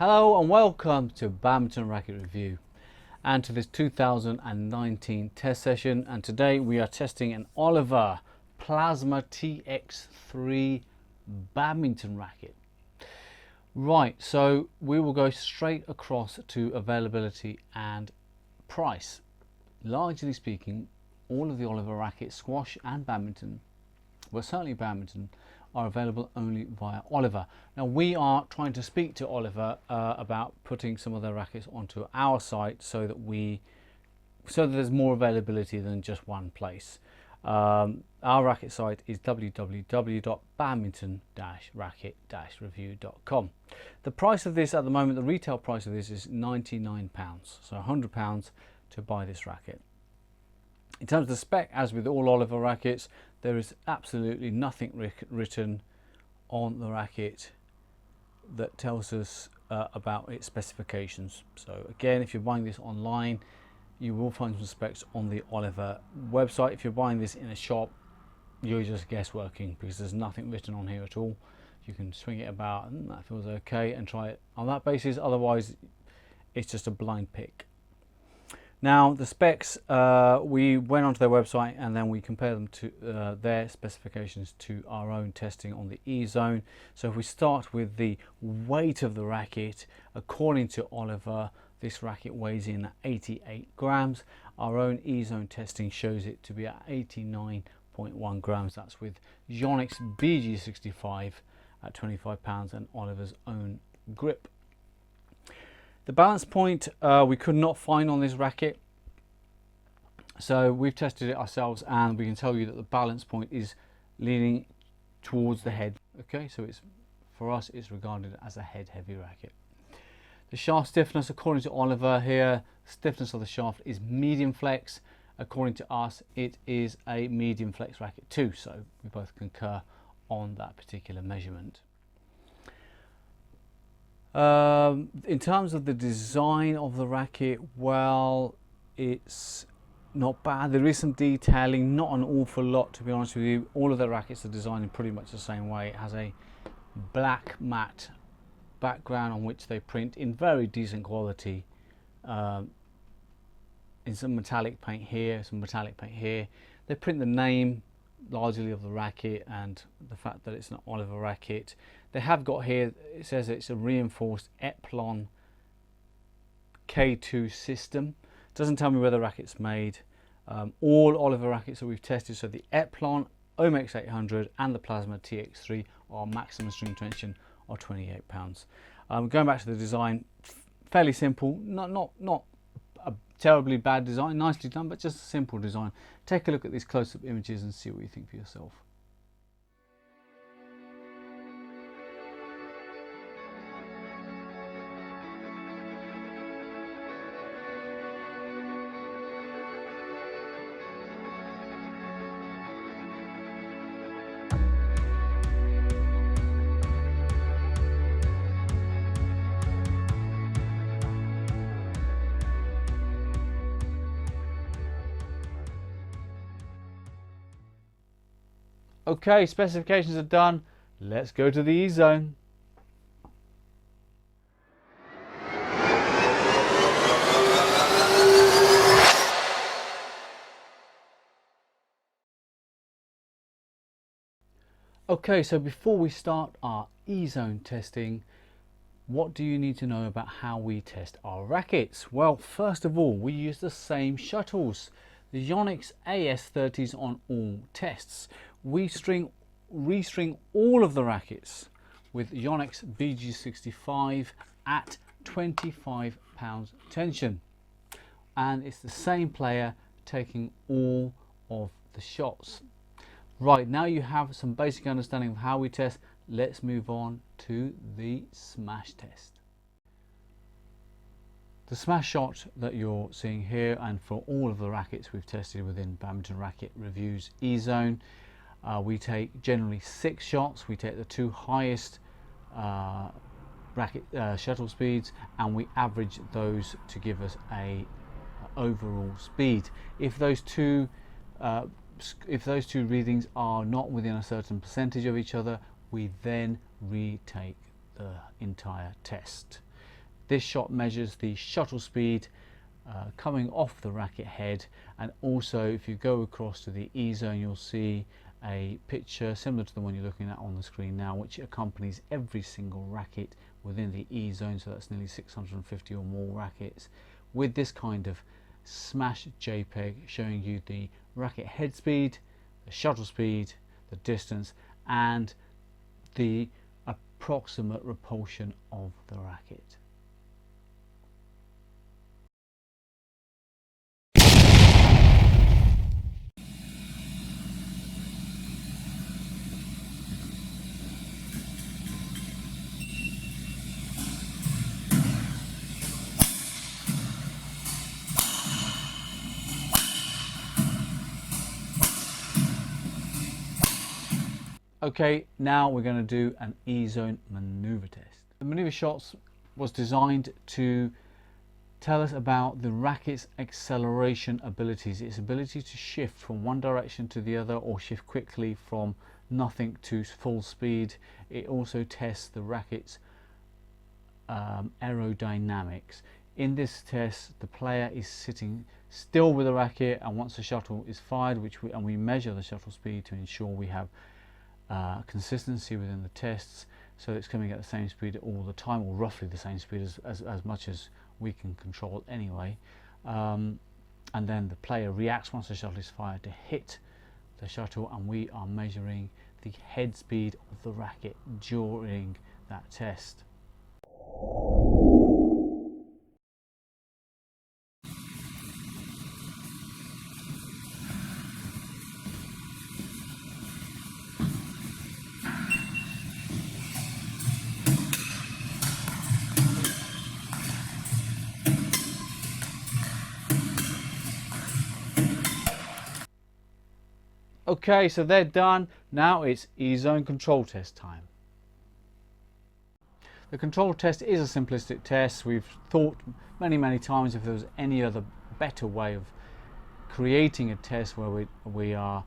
Hello and welcome to Badminton Racket Review and to this 2019 test session, and today we are testing an Oliver Plasma TX3 Badminton Racket. Right, so we will go straight across to availability and price. Largely speaking, all of the Oliver rackets, squash and badminton, well certainly badminton, are available only via Oliver. Now we are trying to speak to Oliver about putting some of their rackets onto our site so that there's more availability than just one place. Our racket site is www.badminton-racket-review.com. The price of this at the moment, the retail price of this is £99, so £100 to buy this racket. In terms of the spec, as with all Oliver rackets, there is absolutely nothing written on the racket that tells us about its specifications. So again, if you're buying this online, you will find some specs on the Oliver website. If you're buying this in a shop, you're just guessworking because there's nothing written on here at all. You can swing it about and that feels okay and try it on that basis. Otherwise, it's just a blind pick. Now the specs, we went onto their website and then we compared them to their specifications to our own testing on the E-Zone. So if we start with the weight of the racket, according to Oliver, this racket weighs in at 88 grams. Our own E-Zone testing shows it to be at 89.1 grams. That's with Yonex BG65 at 25 pounds and Oliver's own grip. The balance point we could not find on this racket, so we've tested it ourselves and we can tell you that the balance point is leaning towards the head. Okay, so for us it's regarded as a head heavy racket. The shaft stiffness, according to Oliver here, stiffness of the shaft is medium flex. According to us, it is a medium flex racket too, so we both concur on that particular measurement. In terms of the design of the racket, well, it's not bad. There is some detailing, not an awful lot to be honest with you. All of the rackets are designed in pretty much the same way. It has a black matte background on which they print in very decent quality, in some metallic paint here, some metallic paint here. They print the name largely of the racket and the fact that it's an Oliver racket. They have got here, it says it's a reinforced Eplon K2 system. Doesn't tell me where the racket's made. All Oliver rackets that we've tested, so the Eplon, Omex 800 and the Plasma TX3 are maximum string tension of 28 pounds. Going back to the design, fairly simple, not a terribly bad design, nicely done, but just a simple design. Take a look at these close-up images and see what you think for yourself. Okay, specifications are done. Let's go to the E-Zone. Okay, so before we start our E-Zone testing, what do you need to know about how we test our rackets? Well, first of all, we use the same shuttles, the Yonex AS30s on all tests. We re-string all of the rackets with Yonex BG65 at 25 pounds tension, and it's the same player taking all of the shots. Right, now you have some basic understanding of how we test. Let's move on to the smash test. The smash shot that you're seeing here, and for all of the rackets we've tested within Badminton Racket Reviews E-Zone, we take generally 6 shots. We take the 2 highest racket shuttle speeds and we average those to give us a overall speed. If those two readings are not within a certain percentage of each other, we then retake the entire test. This shot measures the shuttle speed coming off the racket head, and also if you go across to the E zone, you'll see a picture similar to the one you're looking at on the screen now, which accompanies every single racket within the E zone. So that's nearly 650 or more rackets, with this kind of smash JPEG showing you the racket head speed, the shuttle speed, the distance, and the approximate repulsion of the racket. Okay, now we're going to do an E-zone maneuver test. The maneuver shots was designed to tell us about the racket's acceleration abilities, its ability to shift from one direction to the other or shift quickly from nothing to full speed. It also tests the racket's aerodynamics. In this test, the player is sitting still with the racket, and once the shuttle is fired, we measure the shuttle speed to ensure we have consistency within the tests, so it's coming at the same speed all the time, or roughly the same speed as much as we can control anyway. And then the player reacts once the shuttle is fired to hit the shuttle, and we are measuring the head speed of the racket during that test. Okay, so they're done. Now it's E-zone control test time. The control test is a simplistic test. We've thought many times if there was any other better way of creating a test where we are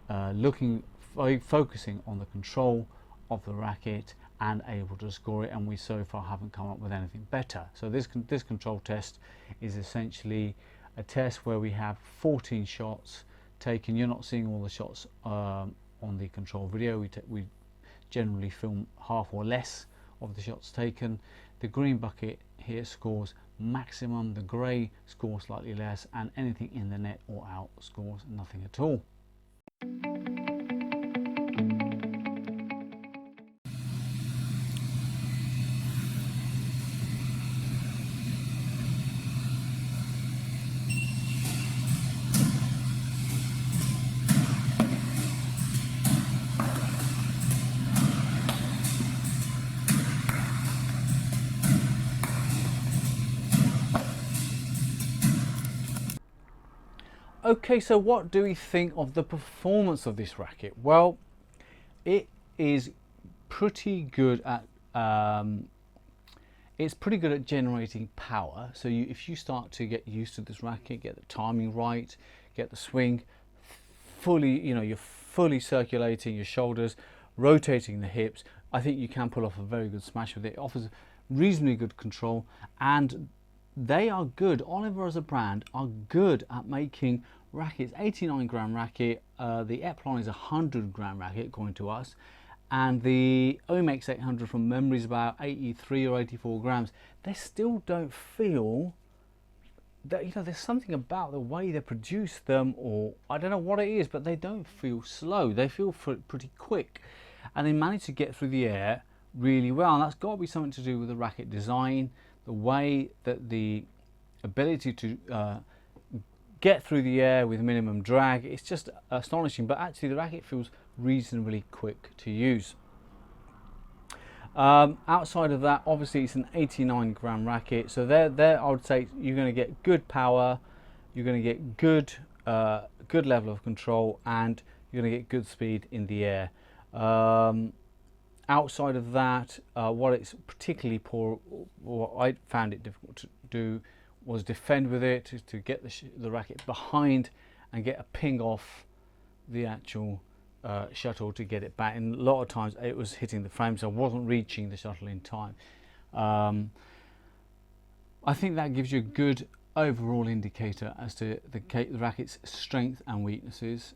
focusing on the control of the racket and able to score it, and we so far haven't come up with anything better. So this control test is essentially a test where we have 14 shots taken. You're not seeing all the shots on the control video. We generally film half or less of the shots taken. The green bucket here scores maximum, the grey scores slightly less, and anything in the net or out scores nothing at all. Okay, so what do we think of the performance of this racket? Well, it is pretty good at generating power. So if you start to get used to this racket, get the timing right, get the swing fully, you're fully circulating your shoulders, rotating the hips, I think you can pull off a very good smash with it. It offers reasonably good control, and they are good. Oliver as a brand are good at making rackets. 89 gram racket, the Epsilon is a 100 gram racket according to us, and the Omex 800 from memory is about 83 or 84 grams. They still don't feel that, there's something about the way they produce them, or I don't know what it is, but they don't feel slow. They feel pretty quick, and they manage to get through the air really well, and that's got to be something to do with the racket design, the way that the ability to get through the air with minimum drag. It's just astonishing, but actually the racket feels reasonably quick to use. Outside of that, obviously it's an 89 gram racket, so there I would say you're going to get good power, you're going to get good level of control, and you're going to get good speed in the air. Outside of that, what it's particularly poor, what I found it difficult to do, was defend with it, to get the racket behind and get a ping off the actual shuttle to get it back. And a lot of times it was hitting the frame, so I wasn't reaching the shuttle in time. I think that gives you a good overall indicator as to the racket's strength and weaknesses.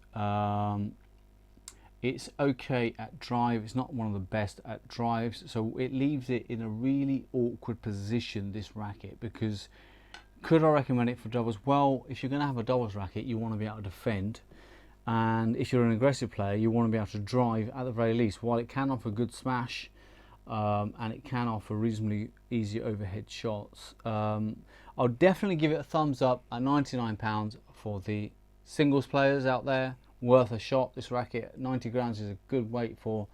It's okay at drive, it's not one of the best at drives, so it leaves it in a really awkward position, this racket, because could I recommend it for doubles? Well, if you're going to have a doubles racket, you want to be able to defend, and if you're an aggressive player, you want to be able to drive at the very least. While it can offer good smash, and it can offer reasonably easy overhead shots, I'll definitely give it a thumbs up at £99 for the singles players out there. Worth a shot. This racket, 90 grams, is a good weight for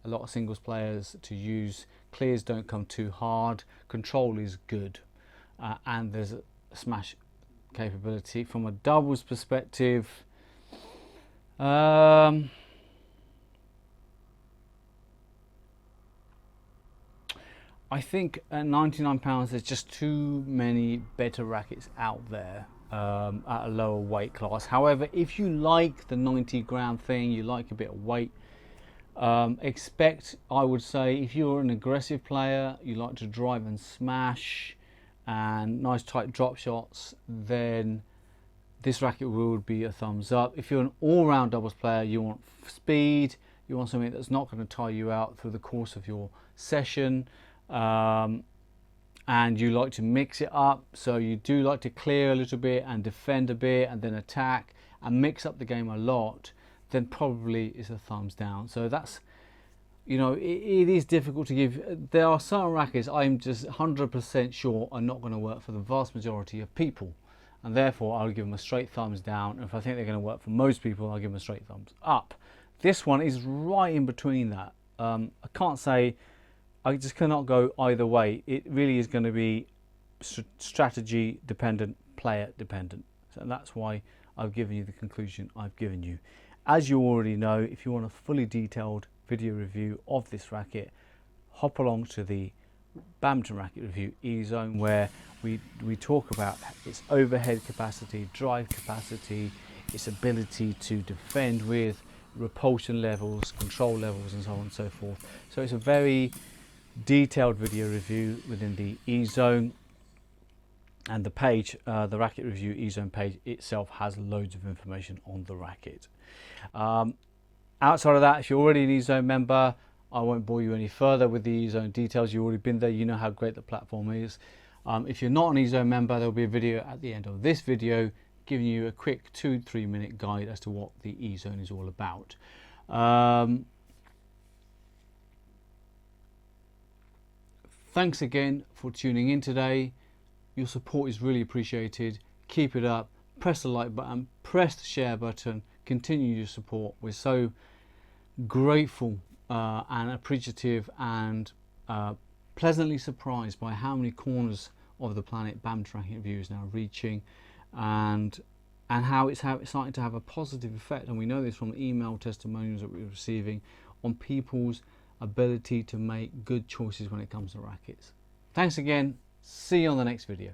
a lot of singles players to use. Clears don't come too hard, control is good, and there's a smash capability. From a doubles perspective, I think at £99 there's just too many better rackets out there at a lower weight class. However, if you like the 90 gram thing, you like a bit of weight, expect, I would say, if you're an aggressive player, you like to drive and smash and nice tight drop shots, then this racket would be a thumbs up. If you're an all-round doubles player, you want speed, you want something that's not going to tire you out through the course of your session, and you like to mix it up, so you do like to clear a little bit and defend a bit and then attack and mix up the game a lot, then probably is a thumbs down. So that's, you know, it is difficult to give. There are certain rackets I'm just 100% sure are not going to work for the vast majority of people, and therefore I'll give them a straight thumbs down. And if I think they're going to work for most people, I'll give them a straight thumbs up. This one is right in between that. I can't say, I just cannot go either way. It really is going to be strategy dependent, player dependent. So that's why I've given you the conclusion I've given you. As you already know, if you want a fully detailed video review of this racket, hop along to the Badminton Racket Review E-Zone, where we talk about its overhead capacity, drive capacity, its ability to defend with, repulsion levels, control levels, and so on and so forth. So it's a very detailed video review within the E-Zone, and the page, the Racket Review E-Zone page itself, has loads of information on the racket. Outside of that, if you're already an E-Zone member, I won't bore you any further with the E-Zone details. You've already been there, you know how great the platform is. If you're not an E-Zone member, there'll be a video at the end of this video giving you a quick 2-3 minute guide as to what the E-Zone is all about. Thanks again for tuning in today. Your support is really appreciated. Keep it up. Press the like button, press the share button, continue your support. We're so grateful and appreciative and pleasantly surprised by how many corners of the planet Badminton Racket Review is now reaching, and how it's starting to have a positive effect. And we know this from the email testimonials that we're receiving on people's ability to make good choices when it comes to rackets. Thanks again. See you on the next video.